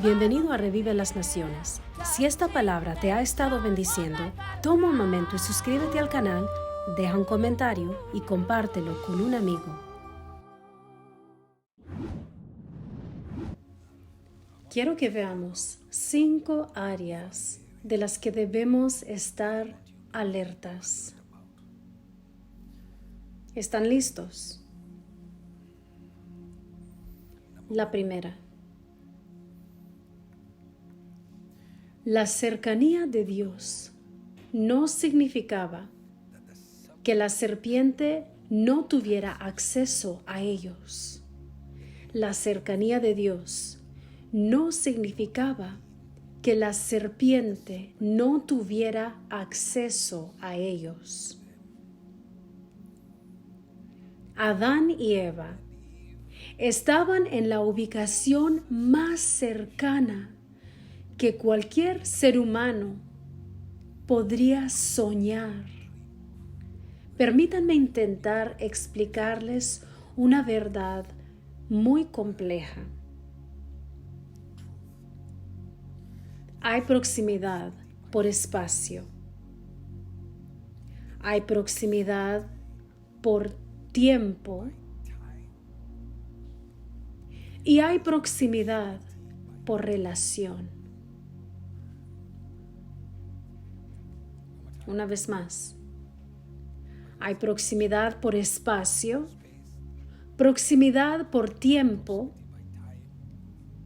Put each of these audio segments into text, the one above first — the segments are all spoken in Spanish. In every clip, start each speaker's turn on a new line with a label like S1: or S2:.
S1: Bienvenido a Revive las Naciones. Si esta palabra te ha estado bendiciendo, toma un momento y suscríbete al canal, deja un comentario y compártelo con un amigo. Quiero que veamos 5 áreas de las que debemos estar alertas. ¿Están listos? La primera. La cercanía de Dios no significaba que la serpiente no tuviera acceso a ellos. La cercanía de Dios no significaba que la serpiente no tuviera acceso a ellos. Adán y Eva estaban en la ubicación más cercana que cualquier ser humano podría soñar. Permítanme intentar explicarles una verdad muy compleja. Hay proximidad por espacio. Hay proximidad por tiempo. Y hay proximidad por relación. Una vez más, hay proximidad por espacio, proximidad por tiempo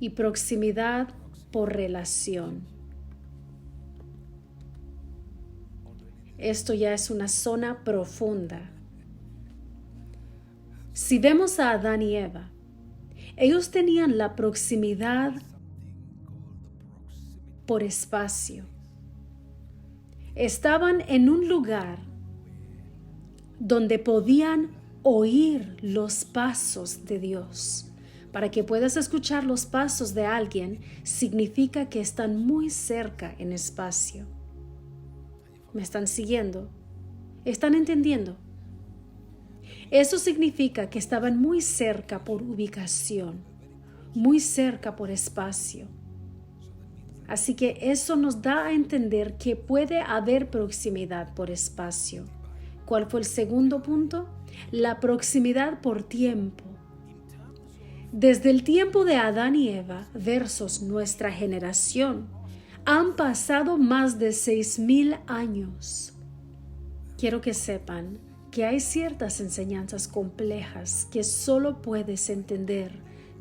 S1: y proximidad por relación. Esto ya es una zona profunda. Si vemos a Adán y Eva, ellos tenían la proximidad por espacio. Estaban en un lugar donde podían oír los pasos de Dios. Para que puedas escuchar los pasos de alguien, significa que están muy cerca en espacio. ¿Me están siguiendo? ¿Están entendiendo? Eso significa que estaban muy cerca por ubicación, muy cerca por espacio. Así que eso nos da a entender que puede haber proximidad por espacio. ¿Cuál fue el segundo punto? La proximidad por tiempo. Desde el tiempo de Adán y Eva versus nuestra generación, han pasado más de 6,000 años. Quiero que sepan que hay ciertas enseñanzas complejas que solo puedes entender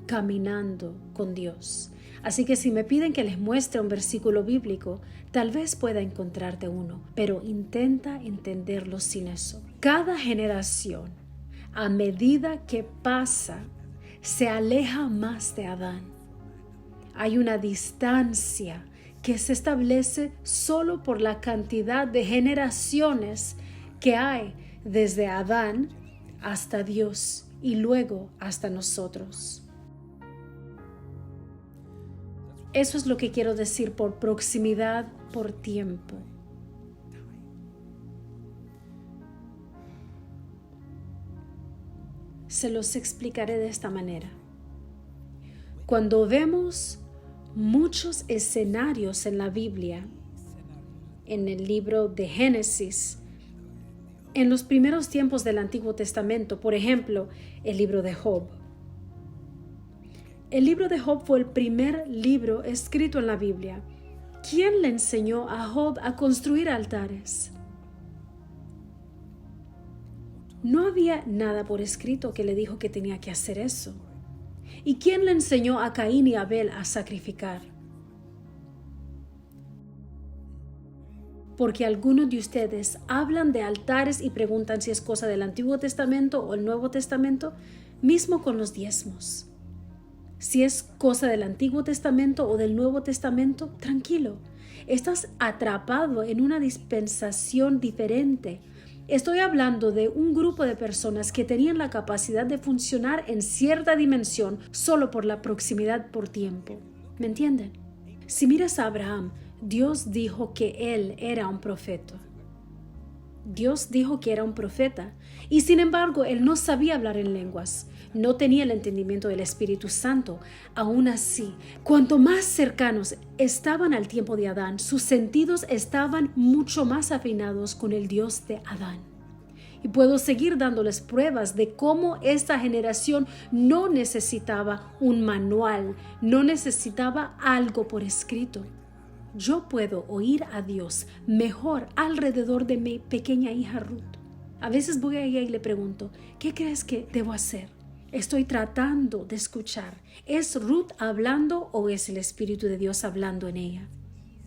S1: caminando con Dios. Así que si me piden que les muestre un versículo bíblico, tal vez pueda encontrarte uno, pero intenta entenderlo sin eso. Cada generación, a medida que pasa, se aleja más de Adán. Hay una distancia que se establece solo por la cantidad de generaciones que hay desde Adán hasta Dios y luego hasta nosotros. Eso es lo que quiero decir por proximidad por tiempo. Se los explicaré de esta manera. Cuando vemos muchos escenarios en la Biblia, en el libro de Génesis, en los primeros tiempos del Antiguo Testamento, por ejemplo, el libro de Job. El libro de Job fue el primer libro escrito en la Biblia. ¿Quién le enseñó a Job a construir altares? No había nada por escrito que le dijo que tenía que hacer eso. ¿Y quién le enseñó a Caín y Abel a sacrificar? Porque algunos de ustedes hablan de altares y preguntan si es cosa del Antiguo Testamento o el Nuevo Testamento, mismo con los diezmos. Si es cosa del Antiguo Testamento o del Nuevo Testamento, tranquilo. Estás atrapado en una dispensación diferente. Estoy hablando de un grupo de personas que tenían la capacidad de funcionar en cierta dimensión solo por la proximidad por tiempo. ¿Me entienden? Si miras a Abraham, Dios dijo que él era un profeta. Dios dijo que era un profeta y sin embargo él no sabía hablar en lenguas. No tenía el entendimiento del Espíritu Santo. Aún así, cuanto más cercanos estaban al tiempo de Adán, sus sentidos estaban mucho más afinados con el Dios de Adán. Y puedo seguir dándoles pruebas de cómo esta generación no necesitaba un manual, no necesitaba algo por escrito. Yo puedo oír a Dios mejor alrededor de mi pequeña hija Ruth. A veces voy a ella y le pregunto, ¿qué crees que debo hacer? Estoy tratando de escuchar. ¿Es Ruth hablando o es el Espíritu de Dios hablando en ella?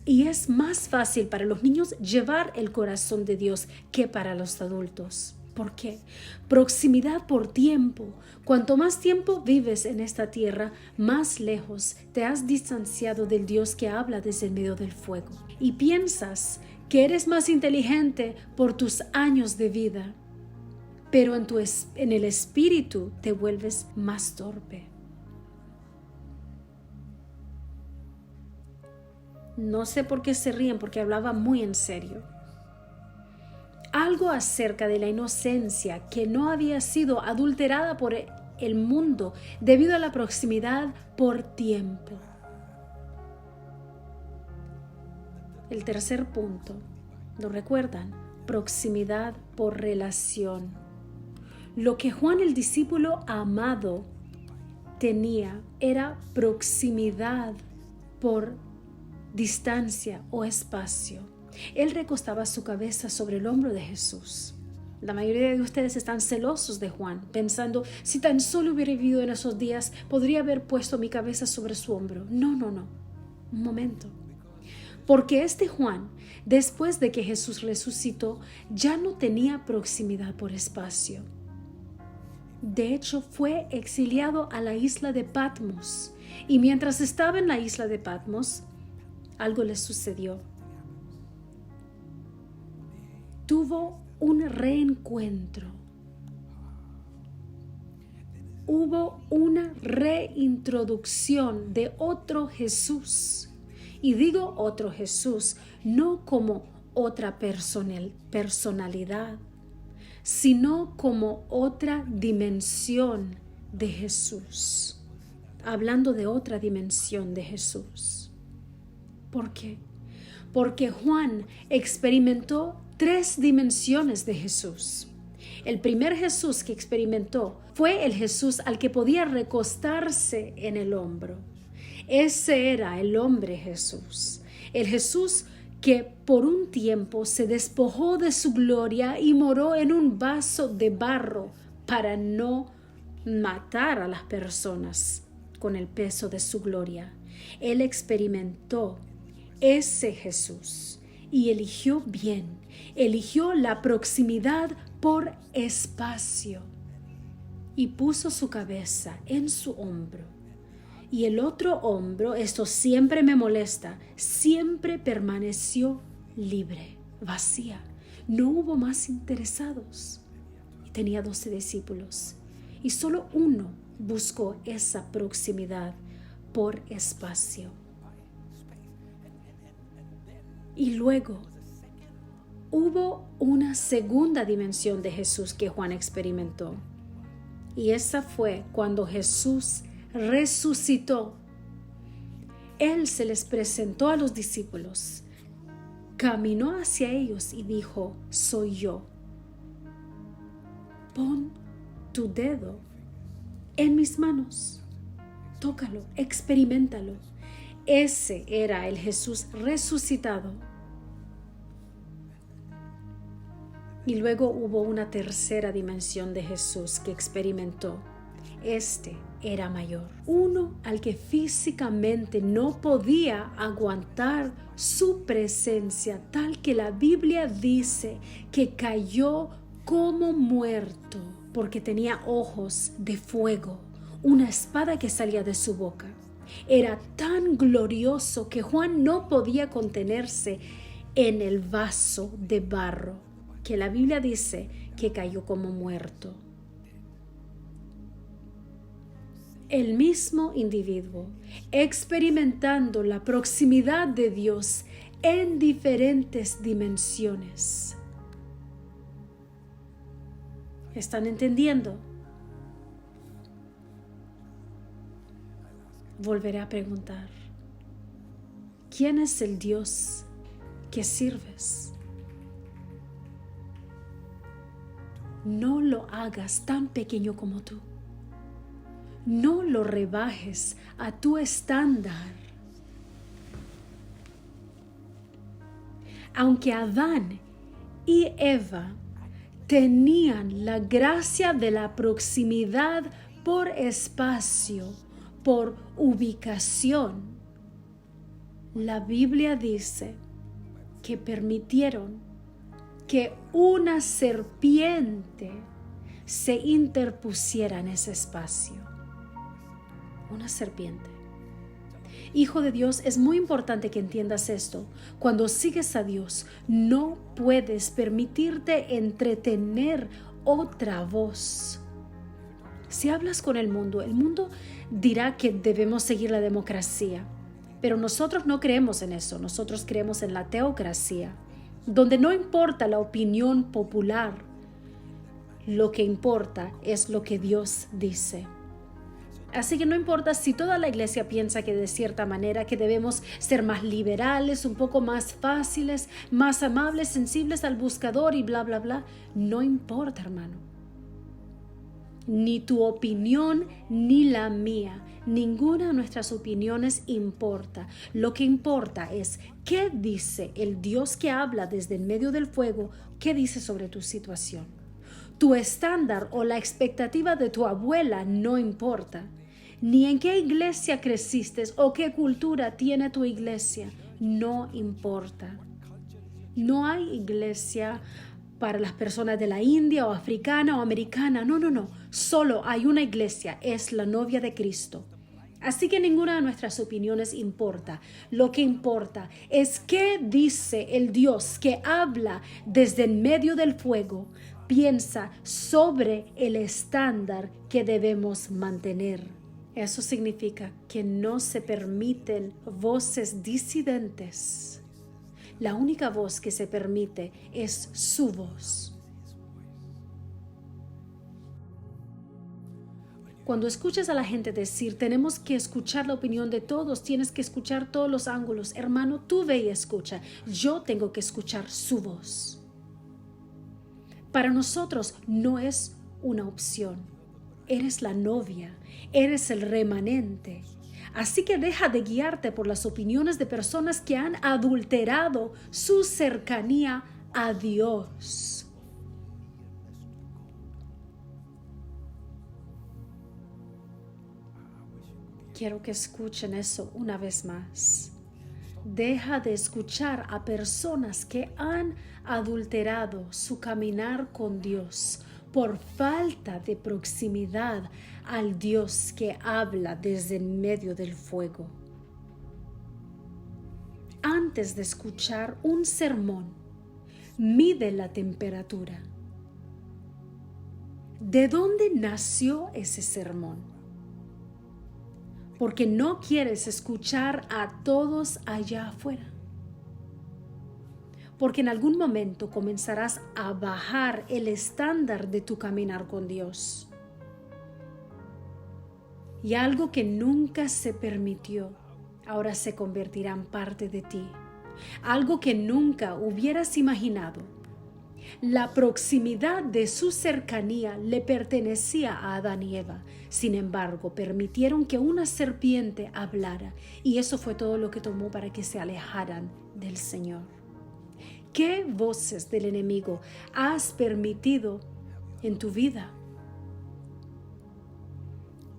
S1: Y es más fácil para los niños llevar el corazón de Dios que para los adultos. ¿Por qué? Proximidad por tiempo. Cuanto más tiempo vives en esta tierra, más lejos te has distanciado del Dios que habla desde el medio del fuego. Y piensas que eres más inteligente por tus años de vida, pero en el espíritu te vuelves más torpe. No sé por qué se ríen, porque hablaba muy en serio. Algo acerca de la inocencia que no había sido adulterada por el mundo debido a la proximidad por tiempo. El tercer punto, ¿lo recuerdan? Proximidad por relación. Lo que Juan el discípulo amado tenía era proximidad por distancia o espacio. Él recostaba su cabeza sobre el hombro de Jesús. La mayoría de ustedes están celosos de Juan, pensando, si tan solo hubiera vivido en esos días, podría haber puesto mi cabeza sobre su hombro. No. Un momento. Porque este Juan, después de que Jesús resucitó, ya no tenía proximidad por espacio. De hecho, fue exiliado a la isla de Patmos. Y mientras estaba en la isla de Patmos, algo le sucedió. Tuvo un reencuentro. Hubo una reintroducción de otro Jesús. Y digo otro Jesús, no como otra personalidad, sino como otra dimensión de Jesús. Hablando de otra dimensión de Jesús. ¿Por qué? Porque Juan experimentó 3 dimensiones de Jesús. El primer Jesús que experimentó fue el Jesús al que podía recostarse en el hombro. Ese era el hombre Jesús. El Jesús que por un tiempo se despojó de su gloria y moró en un vaso de barro para no matar a las personas con el peso de su gloria. Él experimentó ese Jesús y eligió bien, eligió la proximidad por espacio y puso su cabeza en su hombro. Y el otro hombro, esto siempre me molesta, siempre permaneció libre, vacía. No hubo más interesados. Y tenía 12 discípulos. Y solo uno buscó esa proximidad por espacio. Y luego hubo una segunda dimensión de Jesús que Juan experimentó. Y esa fue cuando Jesús resucitó. Él se les presentó a los discípulos, caminó hacia ellos y dijo, soy yo. Pon tu dedo en mis manos, tócalo, experiméntalo. Ese era el Jesús resucitado. Y luego hubo una tercera dimensión de Jesús que experimentó. Este era mayor, uno al que físicamente no podía aguantar su presencia, tal que la Biblia dice que cayó como muerto, porque tenía ojos de fuego, una espada que salía de su boca. Era tan glorioso que Juan no podía contenerse en el vaso de barro, que la Biblia dice que cayó como muerto. El mismo individuo, experimentando la proximidad de Dios en diferentes dimensiones. ¿Están entendiendo? Volveré a preguntar, ¿quién es el Dios que sirves? No lo hagas tan pequeño como tú. No lo rebajes a tu estándar. Aunque Adán y Eva tenían la gracia de la proximidad por espacio, por ubicación, la Biblia dice que permitieron que una serpiente se interpusiera en ese espacio. Una serpiente. Hijo de Dios, es muy importante que entiendas esto. Cuando sigues a Dios, no puedes permitirte entretener otra voz. Si hablas con el mundo dirá que debemos seguir la democracia. Pero nosotros no creemos en eso. Nosotros creemos en la teocracia, donde no importa la opinión popular. Lo que importa es lo que Dios dice. Así que no importa si toda la iglesia piensa que de cierta manera que debemos ser más liberales, un poco más fáciles, más amables, sensibles al buscador y bla, bla, bla. No importa, hermano. Ni tu opinión ni la mía. Ninguna de nuestras opiniones importa. Lo que importa es qué dice el Dios que habla desde en medio del fuego, qué dice sobre tu situación. Tu estándar o la expectativa de tu abuela no importa. Ni en qué iglesia creciste o qué cultura tiene tu iglesia. No importa. No hay iglesia para las personas de la India o africana o americana. No. Solo hay una iglesia. Es la novia de Cristo. Así que ninguna de nuestras opiniones importa. Lo que importa es qué dice el Dios que habla desde en medio del fuego. Piensa sobre el estándar que debemos mantener. Eso significa que no se permiten voces disidentes. La única voz que se permite es su voz. Cuando escuchas a la gente decir, tenemos que escuchar la opinión de todos, tienes que escuchar todos los ángulos. Hermano, tú ve y escucha. Yo tengo que escuchar su voz. Para nosotros no es una opción. Eres la novia, eres el remanente. Así que deja de guiarte por las opiniones de personas que han adulterado su cercanía a Dios. Quiero que escuchen eso una vez más. Deja de escuchar a personas que han adulterado su caminar con Dios por falta de proximidad al Dios que habla desde en medio del fuego. Antes de escuchar un sermón, mide la temperatura. ¿De dónde nació ese sermón? Porque no quieres escuchar a todos allá afuera. Porque en algún momento comenzarás a bajar el estándar de tu caminar con Dios. Y algo que nunca se permitió, ahora se convertirá en parte de ti. Algo que nunca hubieras imaginado. La proximidad de su cercanía le pertenecía a Adán y Eva. Sin embargo, permitieron que una serpiente hablara, y eso fue todo lo que tomó para que se alejaran del Señor. ¿Qué voces del enemigo has permitido en tu vida?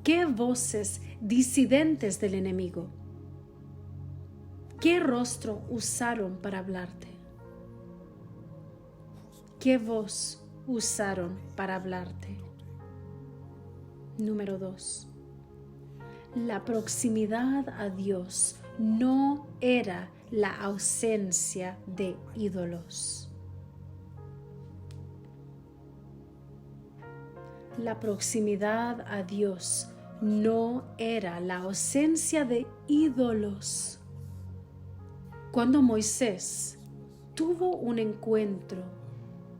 S1: ¿Qué voces disidentes del enemigo? ¿Qué rostro usaron para hablarte? ¿Qué voz usaron para hablarte? Número 2. La proximidad a Dios no era la ausencia de ídolos. La proximidad a Dios no era la ausencia de ídolos. Cuando Moisés tuvo un encuentro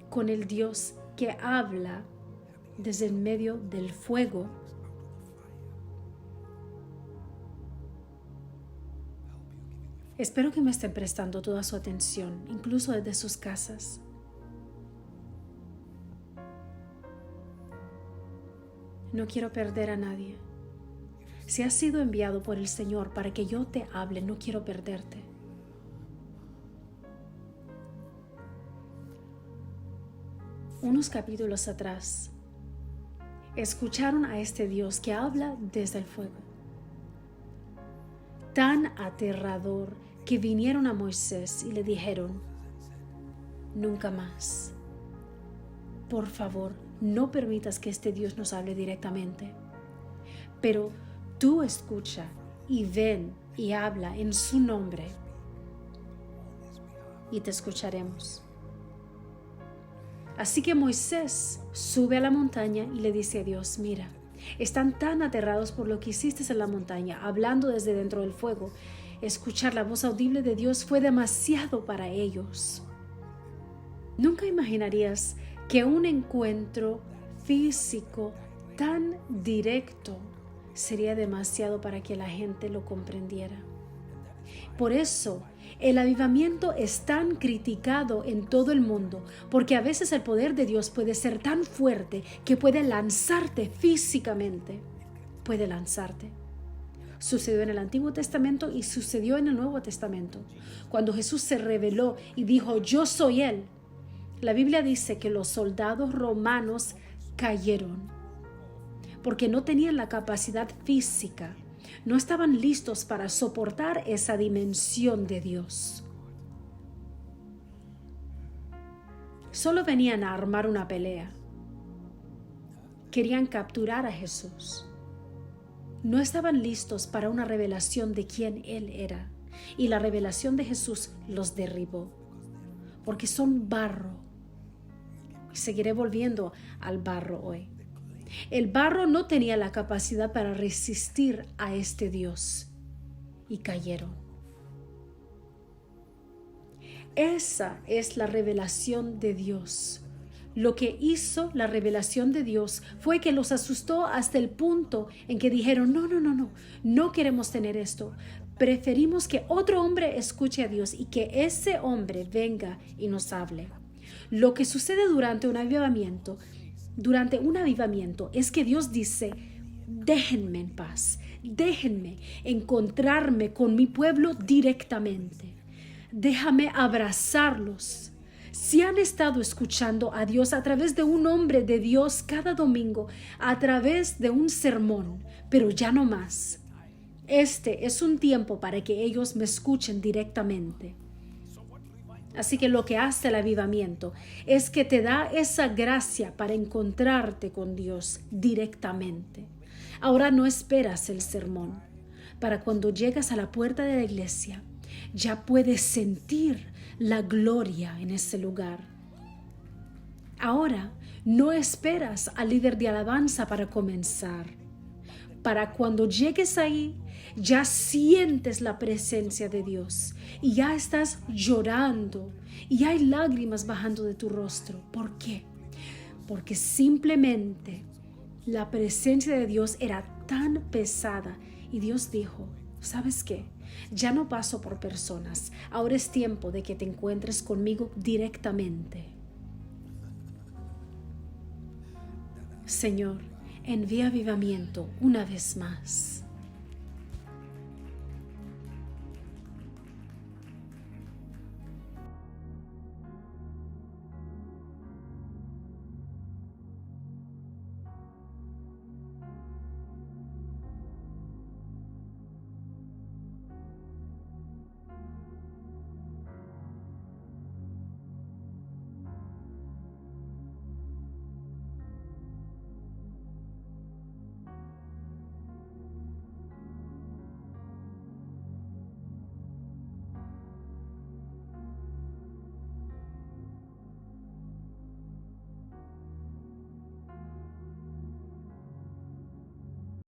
S1: con el Dios que habla desde el medio del fuego. Espero que me estén prestando toda su atención, incluso desde sus casas. No quiero perder a nadie. Si has sido enviado por el Señor para que yo te hable, no quiero perderte. Unos capítulos atrás, escucharon a este Dios que habla desde el fuego. Tan aterrador que vinieron a Moisés y le dijeron: nunca más. Por favor, no permitas que este Dios nos hable directamente. Pero tú escucha y ven y habla en su nombre y te escucharemos. Así que Moisés sube a la montaña y le dice a Dios: mira, están tan aterrados por lo que hiciste en la montaña, hablando desde dentro del fuego. Escuchar la voz audible de Dios fue demasiado para ellos. Nunca imaginarías que un encuentro físico tan directo sería demasiado para que la gente lo comprendiera. Por eso, el avivamiento es tan criticado en todo el mundo, porque a veces el poder de Dios puede ser tan fuerte que puede lanzarte físicamente. Puede lanzarte. Sucedió en el Antiguo Testamento y sucedió en el Nuevo Testamento. Cuando Jesús se reveló y dijo: yo soy Él, la Biblia dice que los soldados romanos cayeron, porque no tenían la capacidad física. No estaban listos para soportar esa dimensión de Dios. Solo venían a armar una pelea. Querían capturar a Jesús. No estaban listos para una revelación de quién Él era. Y la revelación de Jesús los derribó. Porque son barro. Y seguiré volviendo al barro hoy. El barro no tenía la capacidad para resistir a este Dios y cayeron. Esa es la revelación de Dios. Lo que hizo la revelación de Dios fue que los asustó hasta el punto en que dijeron: no queremos tener esto. Preferimos que otro hombre escuche a Dios y que ese hombre venga y nos hable. Lo que sucede durante un avivamiento es que Dios dice: déjenme en paz, déjenme encontrarme con mi pueblo directamente, déjame abrazarlos. Si han estado escuchando a Dios a través de un hombre de Dios cada domingo, a través de un sermón, pero ya no más. Este es un tiempo para que ellos me escuchen directamente. Así que lo que hace el avivamiento es que te da esa gracia para encontrarte con Dios directamente. Ahora no esperas el sermón. Para cuando llegas a la puerta de la iglesia, ya puedes sentir la gloria en ese lugar. Ahora no esperas al líder de alabanza para comenzar. Para cuando llegues ahí, ya sientes la presencia de Dios y ya estás llorando y hay lágrimas bajando de tu rostro. ¿Por qué? Porque simplemente la presencia de Dios era tan pesada y Dios dijo: ¿sabes qué? Ya no paso por personas. Ahora es tiempo de que te encuentres conmigo directamente. Señor, envía avivamiento una vez más.